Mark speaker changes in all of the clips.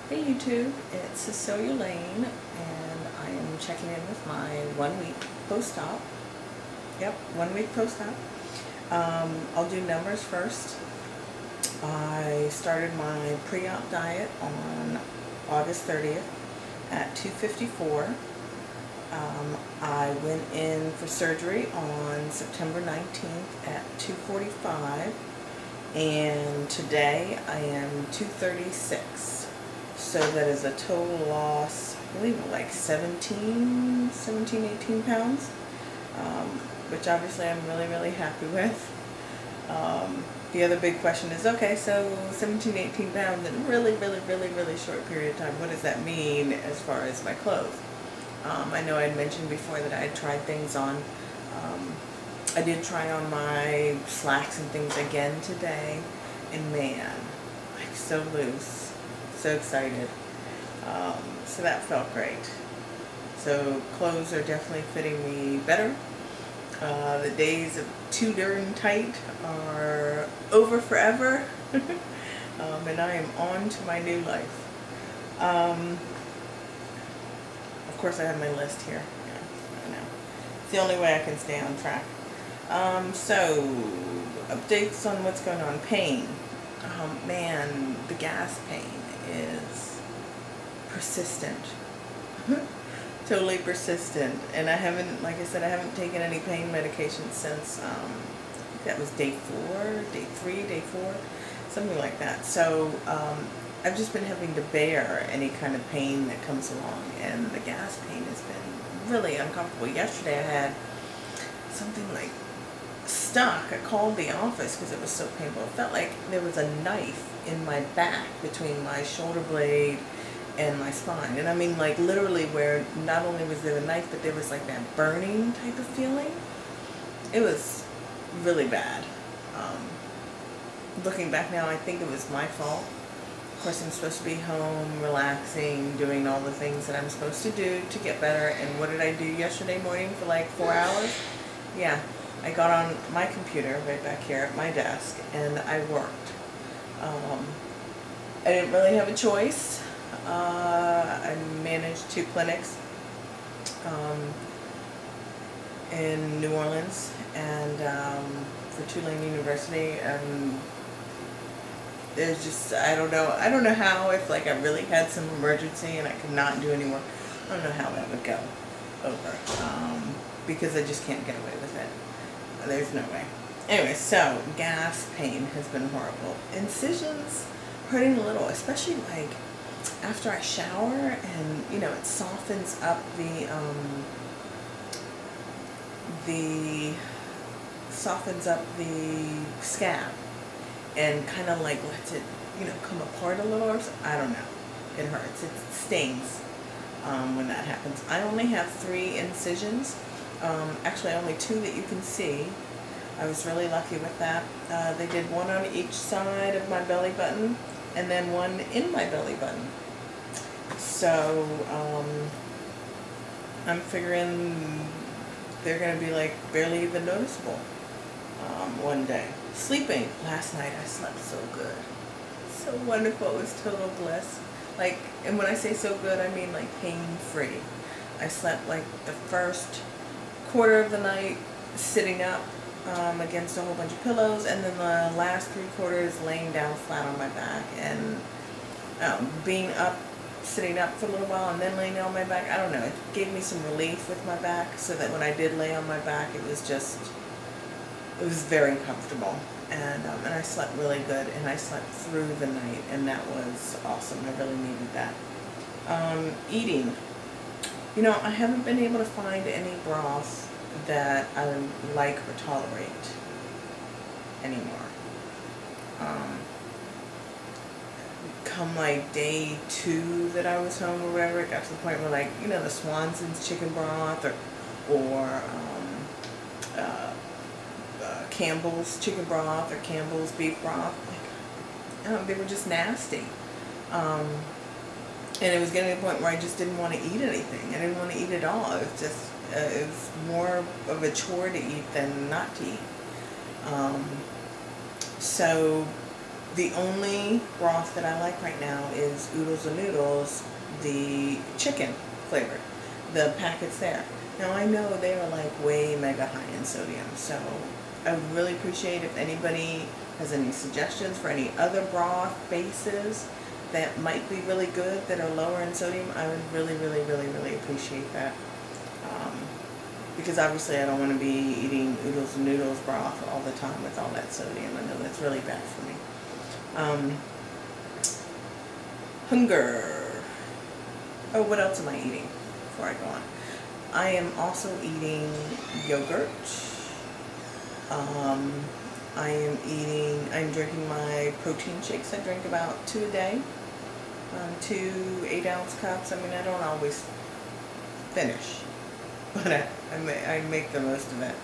Speaker 1: Hey YouTube, it's Cecilia Lane, and I am checking in with my 1 week post-op. Yep, 1 week post-op. I'll do numbers first. I started my pre-op diet on August 30th at 2:54. I went in for surgery on September 19th at 2:45, and today I am 236. So that is a total loss, I believe, of like 18 pounds, which obviously I'm really happy with. The other big question is, okay, so 18 pounds in a really short period of time, what does that mean as far as my clothes? I know I'd mentioned before that I had tried things on. I did try on my slacks and things again today, and man, like so loose. So excited. So that felt great. So clothes are definitely fitting me better. The days of too darn tight are over forever. And I am on to my new life. Of course I have my list here. Yeah, I know. It's the only way I can stay on track. So updates on what's going on. Pain. Man, the gas pain is persistent. Totally persistent. And I haven't, like I said, I haven't taken any pain medication since, I think that was day 4, something like that. So I've just been having to bear any kind of pain that comes along, and the gas pain has been really uncomfortable. Yesterday I had something like stuck. I called the office because it was so painful. It felt like there was a knife in my back between my shoulder blade and my spine. And I mean, like, literally, where not only was there a knife, but there was like that burning type of feeling. It was really bad. Looking back now, I think it was my fault. Of course, I'm supposed to be home, relaxing, doing all the things that I'm supposed to do to get better. And what did I do yesterday morning for like 4 hours? Yeah, I got on my computer right back here at my desk, and I worked. I didn't really have a choice. I managed 2 clinics in New Orleans and for Tulane University, and there's just, I don't know how, if like I really had some emergency and I could not do any work, I don't know how that would go over, because I just can't get away with it. There's no way. Anyway, so gas pain has been horrible. Incisions hurting a little, especially like after I shower, and you know, it softens up the scab and kind of like lets it, you know, come apart a little, or so. I don't know. It hurts. It stings when that happens. I only have 3 incisions. Actually only 2 that you can see. I was really lucky with that. They did 1 on each side of my belly button, and then 1 in my belly button. So I'm figuring they're going to be like barely even noticeable one day. Sleeping. Last night I slept so good. So wonderful. It was total bliss. Like, and when I say so good, I mean like pain-free. I slept like the first quarter of the night sitting up against a whole bunch of pillows, and then the last 3 quarters laying down flat on my back, and being up, sitting up for a little while, and then laying down on my back. I don't know, it gave me some relief with my back, so that when I did lay on my back, it was very comfortable, and I slept really good, and I slept through the night, and that was awesome. I really needed that. Eating. You know, I haven't been able to find any broth that I like or tolerate anymore. Come like day 2 that I was home or whatever, it got to the point where, like, you know, the Swanson's chicken broth or Campbell's chicken broth or Campbell's beef broth, like, they were just nasty. And it was getting to the point where I just didn't want to eat anything. I didn't want to eat at all. It was just, it was more of a chore to eat than not to eat. So The only broth that I like right now is Oodles and Noodles, the chicken flavored, the packets there. Now I know they are like way mega high in sodium, so I would really appreciate if anybody has any suggestions for any other broth bases that might be really good that are lower in sodium. I would really, really, really, really appreciate that. Because obviously I don't want to be eating Oodles and Noodles broth all the time with all that sodium. I know that's really bad for me. Hunger. Oh, what else am I eating before I go on? I am also eating yogurt. I'm drinking my protein shakes. I drink about 2 a day. 2 8-ounce cups. I mean, I don't always finish, but I make the most of it.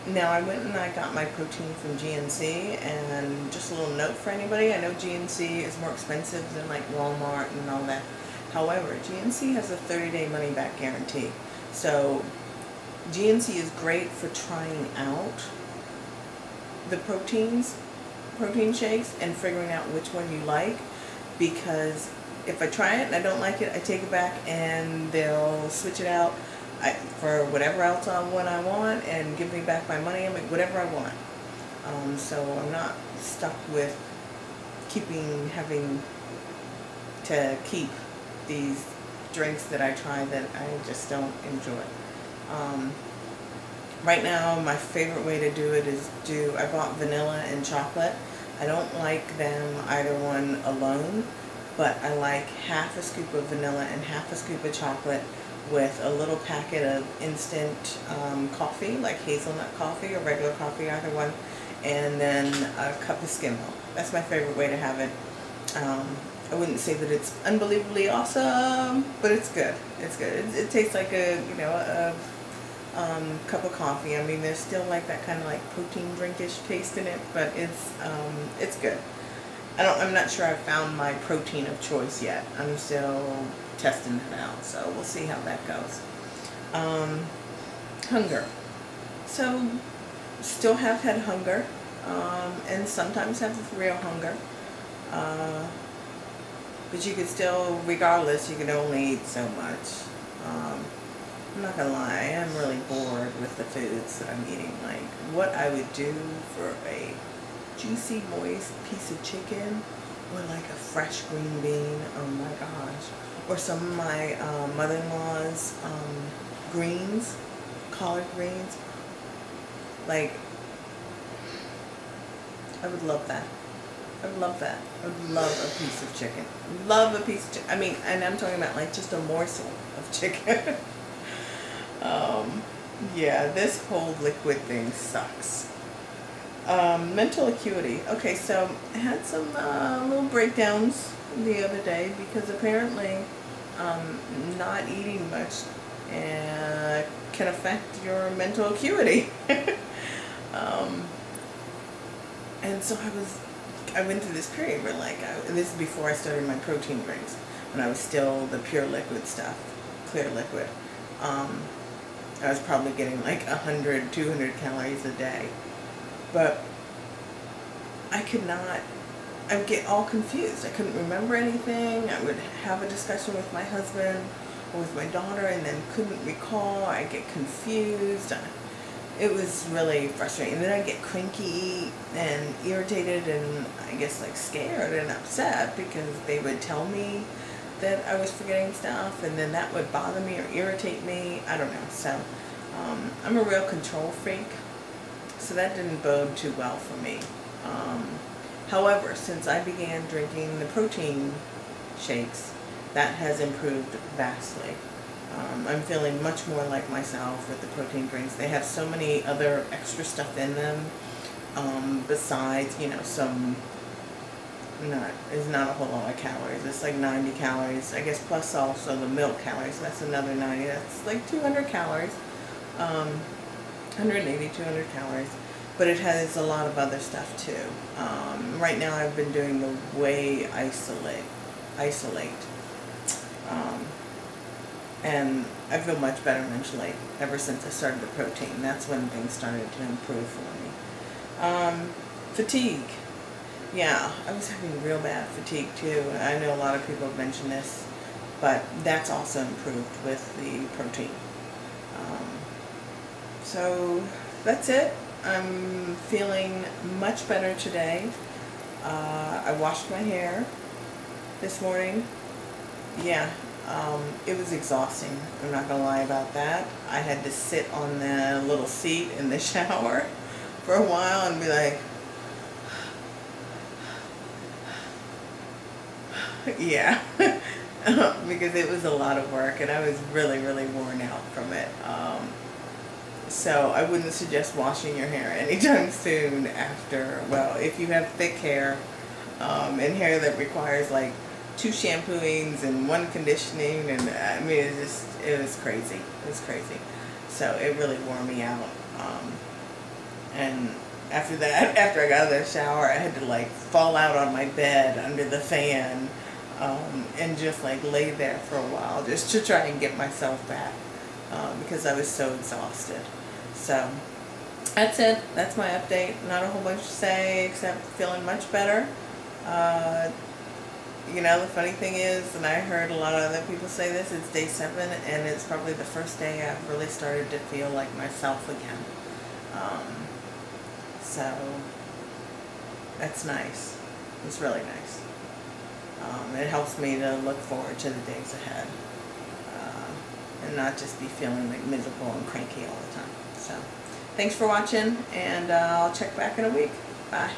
Speaker 1: Now I went and I got my protein from GNC, and just a little note for anybody, I know GNC is more expensive than like Walmart and all that. However, GNC has a 30-day money-back guarantee. So GNC is great for trying out the protein shakes and figuring out which one you like, because if I try it and I don't like it, I take it back and they'll switch it out for whatever else I want and give me back my money. I mean, whatever I want. So I'm not stuck with having to keep these drinks that I try that I just don't enjoy. Right now, my favorite way to do it is I bought vanilla and chocolate. I don't like them either one alone, but I like half a scoop of vanilla and half a scoop of chocolate with a little packet of instant coffee, like hazelnut coffee or regular coffee, either one, and then a cup of skim milk. That's my favorite way to have it. I wouldn't say that it's unbelievably awesome, but it's good. It's good. It tastes like a cup of coffee. I mean, there's still like that kind of like protein drinkish taste in it, but it's good. I'm not sure I've found my protein of choice yet. I'm still testing it out, so we'll see how that goes. Hunger. So, still have had hunger, and sometimes have real hunger. But you could still, regardless, you can only eat so much. I'm not gonna lie, I am really bored with the foods that I'm eating. Like, what I would do for a juicy, moist piece of chicken, or like a fresh green bean, oh my gosh. Or some of my mother-in-law's greens, collard greens. Like, I would love that. I would love that. I would love a piece of chicken. Love a piece of chicken. I mean, and I'm talking about like just a morsel of chicken. Yeah, this whole liquid thing sucks. Mental acuity. Okay, so I had some little breakdowns the other day because apparently not eating much can affect your mental acuity. And so I went through this period where, like, this is before I started my protein drinks, when I was still the pure liquid stuff, clear liquid. I was probably getting like 100, 200 calories a day. But I would get all confused. I couldn't remember anything. I would have a discussion with my husband or with my daughter and then couldn't recall. I'd get confused. It was really frustrating. And then I'd get cranky and irritated and I guess like scared and upset because they would tell me that I was forgetting stuff, and then that would bother me or irritate me. I don't know. So I'm a real control freak, so that didn't bode too well for me. However, since I began drinking the protein shakes, that has improved vastly. I'm feeling much more like myself with the protein drinks. They have so many other extra stuff in them, besides, you know, it's not a whole lot of calories. It's like 90 calories, I guess, plus also the milk calories. That's another 90. That's like 200 calories, 180, 200 calories. But it has a lot of other stuff too. Right now I've been doing the whey isolate. And I feel much better mentally ever since I started the protein. That's when things started to improve for me. Fatigue. Yeah, I was having real bad fatigue too. I know a lot of people have mentioned this, but that's also improved with the protein. Um, so that's it. I'm feeling much better today. I washed my hair this morning. Yeah, it was exhausting. I'm not gonna lie about that. I had to sit on the little seat in the shower for a while and be like, yeah, because it was a lot of work and I was really, really worn out from it. So I wouldn't suggest washing your hair anytime soon after, well, if you have thick hair and hair that requires like 2 shampooings and 1 conditioning, and I mean, it was crazy. It was crazy. So it really wore me out. And after that, after I got out of the shower, I had to like fall out on my bed under the fan and just like lay there for a while just to try and get myself back because I was so exhausted. So that's it. That's my update. Not a whole bunch to say except feeling much better. You know, the funny thing is, and I heard a lot of other people say this, it's day 7 and it's probably the first day I've really started to feel like myself again. So that's nice. It's really nice. It helps me to look forward to the days ahead and not just be feeling like miserable and cranky all the time. So thanks for watching, and I'll check back in a week. Bye.